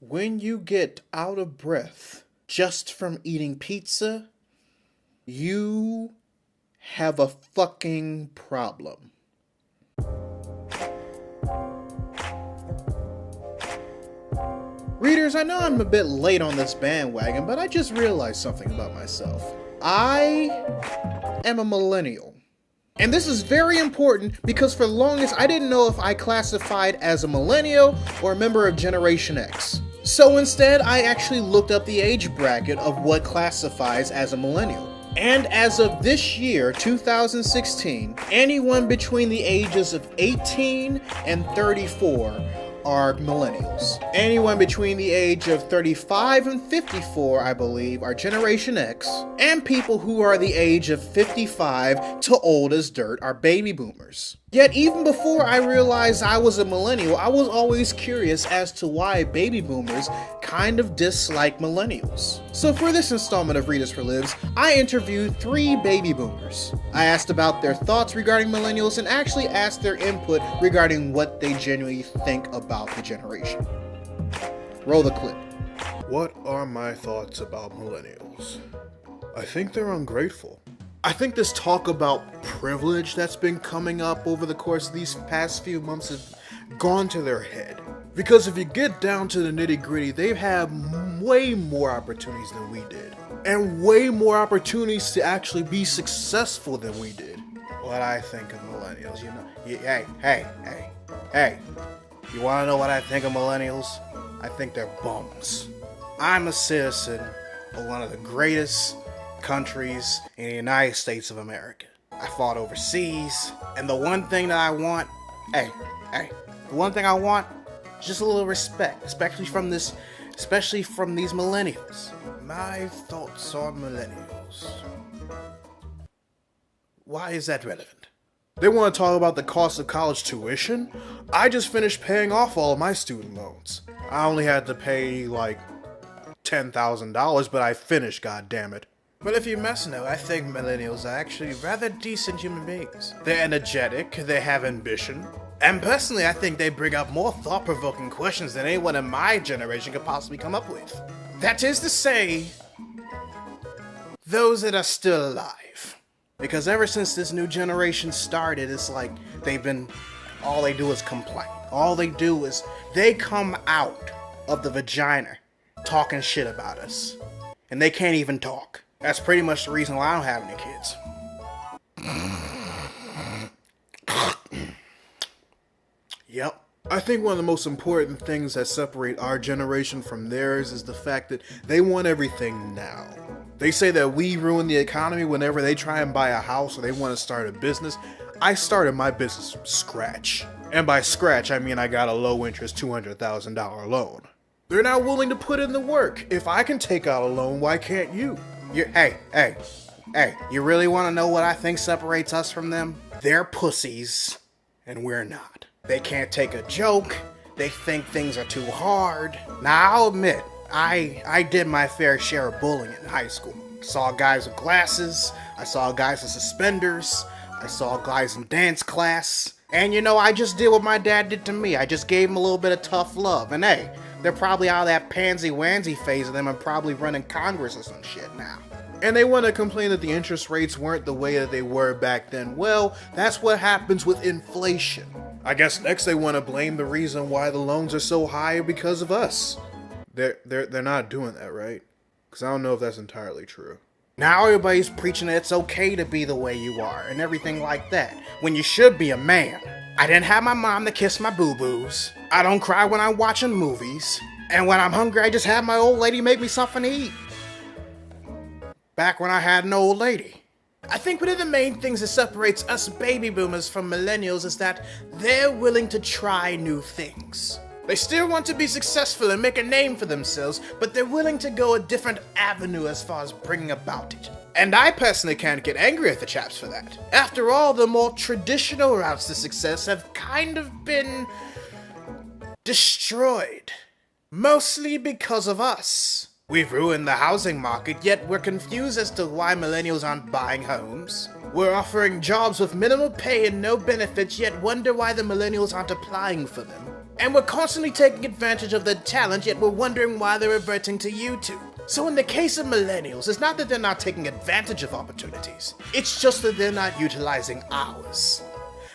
When you get out of breath just from eating pizza, you have a fucking problem. Readers, I know I'm a bit late on this bandwagon, but I just realized something about myself. I am a millennial. And this is very important because for the longest I didn't know if I classified as a millennial or a member of Generation X. So instead, I actually looked up the age bracket of what classifies as a millennial. And as of this year, 2016, anyone between the ages of 18 and 34 are millennials. Anyone between the age of 35 and 54, I believe, are Generation X, and people who are the age of 55 to old as dirt are baby boomers. Yet even before I realized I was a millennial, I was always curious as to why baby boomers kind of dislike millennials. So for this installment of Readus Relives, I interviewed 3 baby boomers. I asked about their thoughts regarding millennials and actually asked their input regarding what they genuinely think about the generation. Roll the clip. What are my thoughts about millennials? I think they're ungrateful. I think this talk about privilege that's been coming up over the course of these past few months has gone to their head. Because if you get down to the nitty gritty, they've had way more opportunities than we did. And way more opportunities to actually be successful than we did. What I think of millennials, you know. Hey. You wanna know what I think of millennials? I think they're bums. I'm a citizen of one of the greatest countries in the United States of America. I fought overseas, and the one thing that I want, the one thing I want, is just a little respect, especially from these millennials. My thoughts on millennials. Why is that relevant? They want to talk about the cost of college tuition? I just finished paying off all of my student loans. I only had to pay like $10,000, but I finished, goddammit. But if you must know, I think millennials are actually rather decent human beings. They're energetic, they have ambition, and personally I think they bring up more thought-provoking questions than anyone in my generation could possibly come up with. That is to say, those that are still alive. Because ever since this new generation started, it's like all they do is complain. All they do is, they come out of the vagina talking shit about us. And they can't even talk. That's pretty much the reason why I don't have any kids. Yep. I think one of the most important things that separate our generation from theirs is the fact that they want everything now. They say that we ruin the economy whenever they try and buy a house or they want to start a business. I started my business from scratch. And by scratch, I mean I got a low interest $200,000 loan. They're not willing to put in the work. If I can take out a loan, why can't you? Hey, you really want to know what I think separates us from them? They're pussies, and we're not. They can't take a joke, they think things are too hard. Now, I'll admit, I did my fair share of bullying in high school. I saw guys with glasses, I saw guys with suspenders, I saw guys in dance class, and you know, I just did what my dad did to me. I just gave him a little bit of tough love, and hey, they're probably out of that pansy-wansy phase of them and probably running Congress or some shit now. And they want to complain that the interest rates weren't the way that they were back then. Well, that's what happens with inflation. I guess next they want to blame the reason why the loans are so high because of us. They're not doing that, right? Because I don't know if that's entirely true. Now everybody's preaching that it's okay to be the way you are and everything like that, when you should be a man. I didn't have my mom to kiss my boo-boos. I don't cry when I'm watching movies. And when I'm hungry, I just have my old lady make me something to eat. Back when I had an old lady. I think one of the main things that separates us baby boomers from millennials is that they're willing to try new things. They still want to be successful and make a name for themselves, but they're willing to go a different avenue as far as bringing about it. And I personally can't get angry at the chaps for that. After all, the more traditional routes to success have kind of been destroyed. Mostly because of us. We've ruined the housing market, yet we're confused as to why millennials aren't buying homes. We're offering jobs with minimal pay and no benefits, yet wonder why the millennials aren't applying for them. And we're constantly taking advantage of their talent, yet we're wondering why they're reverting to YouTube. So in the case of millennials, it's not that they're not taking advantage of opportunities. It's just that they're not utilizing ours.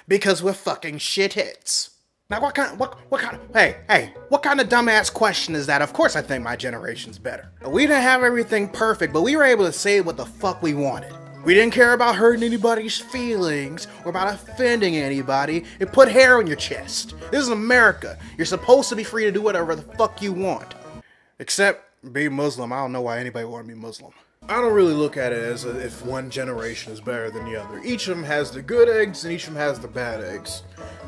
Because we're fucking shitheads. Now what kind of dumbass question is that? Of course I think my generation's better. We didn't have everything perfect, but we were able to say what the fuck we wanted. We didn't care about hurting anybody's feelings or about offending anybody. It put hair on your chest. This is America. You're supposed to be free to do whatever the fuck you want. Except be Muslim. I don't know why anybody would want to be Muslim. I don't really look at it as if one generation is better than the other. Each of them has the good eggs and each of them has the bad eggs.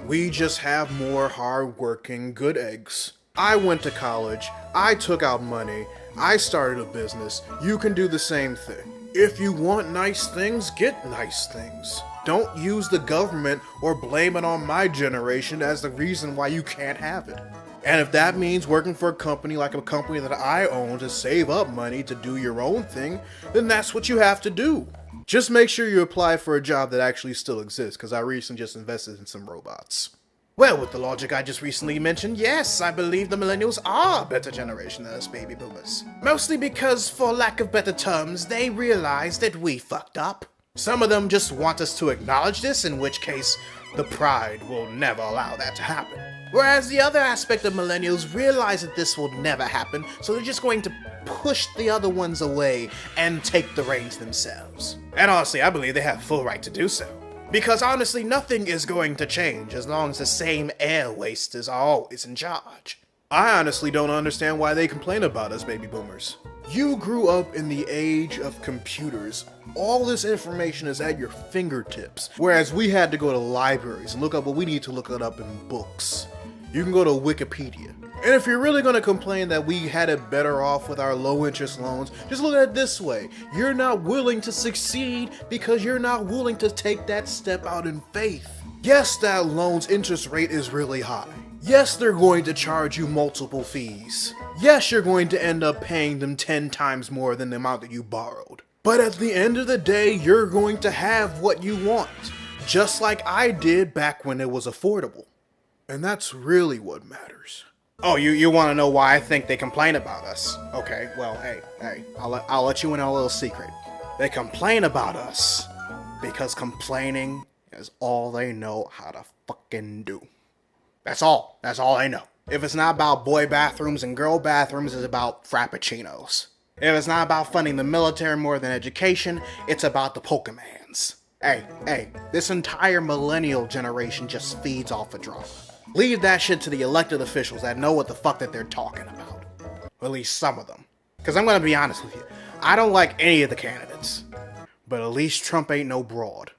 We just have more hard-working good eggs. I went to college. I took out money. I started a business. You can do the same thing. If you want nice things, get nice things. Don't use the government or blame it on my generation as the reason why you can't have it. And if that means working for a company like a company that I own to save up money to do your own thing, then that's what you have to do. Just make sure you apply for a job that actually still exists, because I recently just invested in some robots. Well, with the logic I just recently mentioned, yes, I believe the millennials are a better generation than us baby boomers. Mostly because, for lack of better terms, they realize that we fucked up. Some of them just want us to acknowledge this, in which case, the pride will never allow that to happen. Whereas the other aspect of millennials realize that this will never happen, so they're just going to push the other ones away and take the reins themselves. And honestly, I believe they have full right to do so. Because honestly, nothing is going to change as long as the same air wasters are always in charge. I honestly don't understand why they complain about us baby boomers. You grew up in the age of computers. All this information is at your fingertips, whereas we had to go to libraries and look up what we need to look it up in books. You can go to Wikipedia. And if you're really going to complain that we had it better off with our low interest loans, just look at it this way. You're not willing to succeed because you're not willing to take that step out in faith. Yes, that loan's interest rate is really high. Yes, they're going to charge you multiple fees. Yes, you're going to end up paying them 10 times more than the amount that you borrowed. But at the end of the day, you're going to have what you want. Just like I did back when it was affordable. And that's really what matters. Oh, you want to know why I think they complain about us? Okay, well, hey, I'll let you in on a little secret. They complain about us because complaining is all they know how to fucking do. That's all they know. If it's not about boy bathrooms and girl bathrooms, it's about frappuccinos. If it's not about funding the military more than education, it's about the Pokemans. Hey, this entire millennial generation just feeds off of drama. Leave that shit to the elected officials that know what the fuck that they're talking about. Or at least some of them. Because I'm going to be honest with you, I don't like any of the candidates. But at least Trump ain't no broad.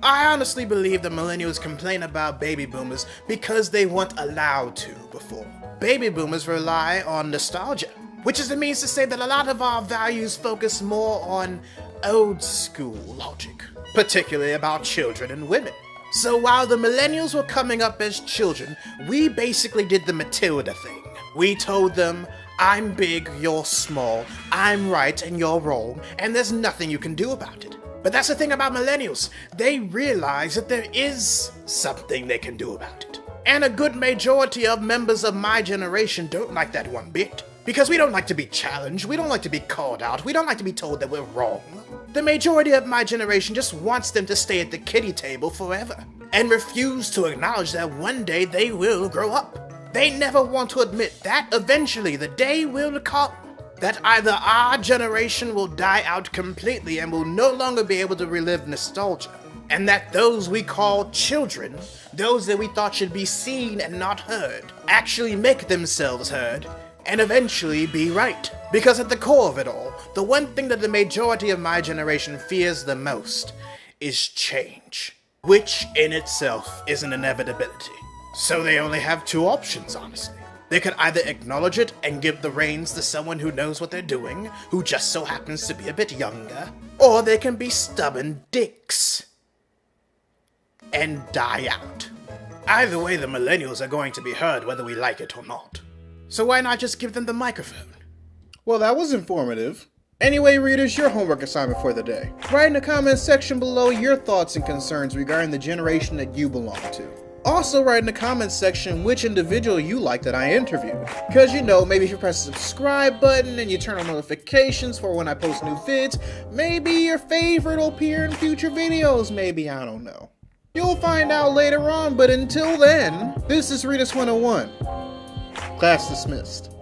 I honestly believe the millennials complain about baby boomers because they weren't allowed to before. Baby boomers rely on nostalgia, which is the means to say that a lot of our values focus more on old school logic, particularly about children and women. So while the millennials were coming up as children, we basically did the Matilda thing. We told them, I'm big, you're small, I'm right and you're wrong, and there's nothing you can do about it. But that's the thing about millennials. They realize that there is something they can do about it. And a good majority of members of my generation don't like that one bit. Because we don't like to be challenged, we don't like to be called out, we don't like to be told that we're wrong. The majority of my generation just wants them to stay at the kiddie table forever, and refuse to acknowledge that one day they will grow up. They never want to admit that eventually the day will come that either our generation will die out completely and will no longer be able to relive nostalgia, and that those we call children, those that we thought should be seen and not heard, actually make themselves heard, and eventually be right. Because at the core of it all, the one thing that the majority of my generation fears the most is change, which in itself is an inevitability. So they only have two options, honestly. They could either acknowledge it and give the reins to someone who knows what they're doing, who just so happens to be a bit younger, or they can be stubborn dicks and die out. Either way, the millennials are going to be heard whether we like it or not. So why not just give them the microphone? Well, that was informative. Anyway, readers, your homework assignment for the day. Write in the comments section below your thoughts and concerns regarding the generation that you belong to. Also write in the comments section which individual you like that I interviewed. Cause you know, maybe if you press the subscribe button and you turn on notifications for when I post new vids, maybe your favorite will appear in future videos, maybe, I don't know. You'll find out later on, but until then, this is Readus 101. Class dismissed.